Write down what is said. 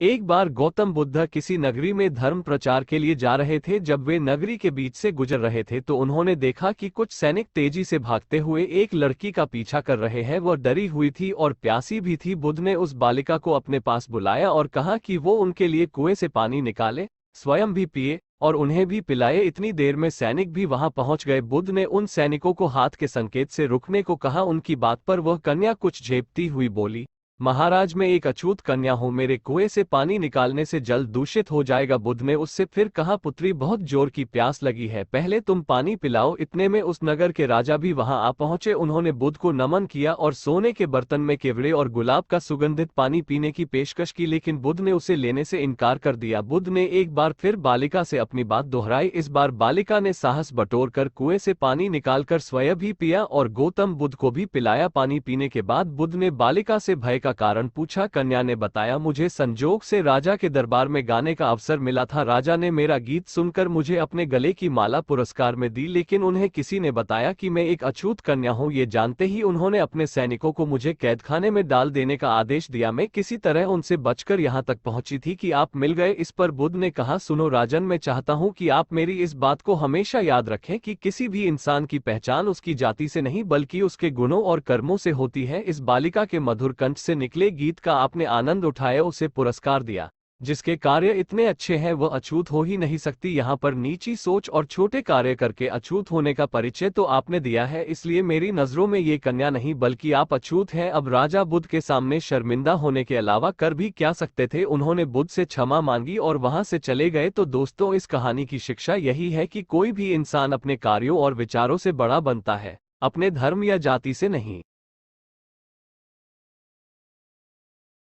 एक बार गौतम बुद्ध किसी नगरी में धर्म प्रचार के लिए जा रहे थे। जब वे नगरी के बीच से गुजर रहे थे तो उन्होंने देखा कि कुछ सैनिक तेजी से भागते हुए एक लड़की का पीछा कर रहे हैं। वह डरी हुई थी और प्यासी भी थी। बुद्ध ने उस बालिका को अपने पास बुलाया और कहा कि वो उनके लिए कुएं से पानी निकाले, स्वयं भी पिए और उन्हें भी पिलाए। इतनी देर में सैनिक भी वहां पहुंच गए। बुद्ध ने उन सैनिकों को हाथ के संकेत से रुकने को कहा। उनकी बात पर वह कन्या कुछ झेपती हुई बोली, महाराज, मैं एक अछूत कन्या हूं, मेरे कुएं से पानी निकालने से जल दूषित हो जाएगा। बुद्ध ने उससे फिर कहा, पुत्री, बहुत जोर की प्यास लगी है, पहले तुम पानी पिलाओ। इतने में उस नगर के राजा भी वहां आ पहुंचे। उन्होंने बुद्ध को नमन किया और सोने के बर्तन में केवड़े और गुलाब का सुगंधित पानी पीने की पेशकश की, लेकिन बुद्ध ने उसे लेने से इनकार कर दिया। बुद्ध ने एक बार फिर बालिका से अपनी बात दोहराई। इस बार बालिका ने साहस बटोर कर कुएं से पानी निकालकर स्वयं भी पिया और गौतम बुद्ध को भी पिलाया। पानी पीने के बाद बुद्ध ने बालिका से भय का कारण पूछा। कन्या ने बताया, मुझे संजोग से राजा के दरबार में गाने का अवसर मिला था। राजा ने मेरा गीत सुनकर मुझे अपने गले की माला पुरस्कार में दी, लेकिन उन्हें किसी ने बताया कि मैं एक अछूत कन्या हूं। ये जानते ही उन्होंने अपने सैनिकों को मुझे कैदखाने में डाल देने का आदेश दिया। मैं किसी तरह उनसे बचकर यहां तक पहुंची थी कि आप मिल गए। इस पर बुद्ध ने कहा, सुनो राजन, मैं चाहता हूं कि आप मेरी इस बात को हमेशा याद रखें कि किसी भी इंसान की पहचान उसकी जाति से नहीं बल्कि उसके गुणों और कर्मों से होती है। इस बालिका के मधुर कंठ से निकले गीत का आपने आनंद उठाया, उसे पुरस्कार दिया। जिसके कार्य इतने अच्छे हैं वह अछूत हो ही नहीं सकती। यहाँ पर नीची सोच और छोटे कार्य करके अछूत होने का परिचय तो आपने दिया है, इसलिए मेरी नजरों में ये कन्या नहीं बल्कि आप अछूत हैं। अब राजा बुद्ध के सामने शर्मिंदा होने के अलावा कर भी क्या सकते थे। उन्होंने बुद्ध से क्षमा मांगी और वहां से चले गए। तो दोस्तों, इस कहानी की शिक्षा यही है कि कोई भी इंसान अपने कार्यों और विचारों से बड़ा बनता है, अपने धर्म या जाति से नहीं।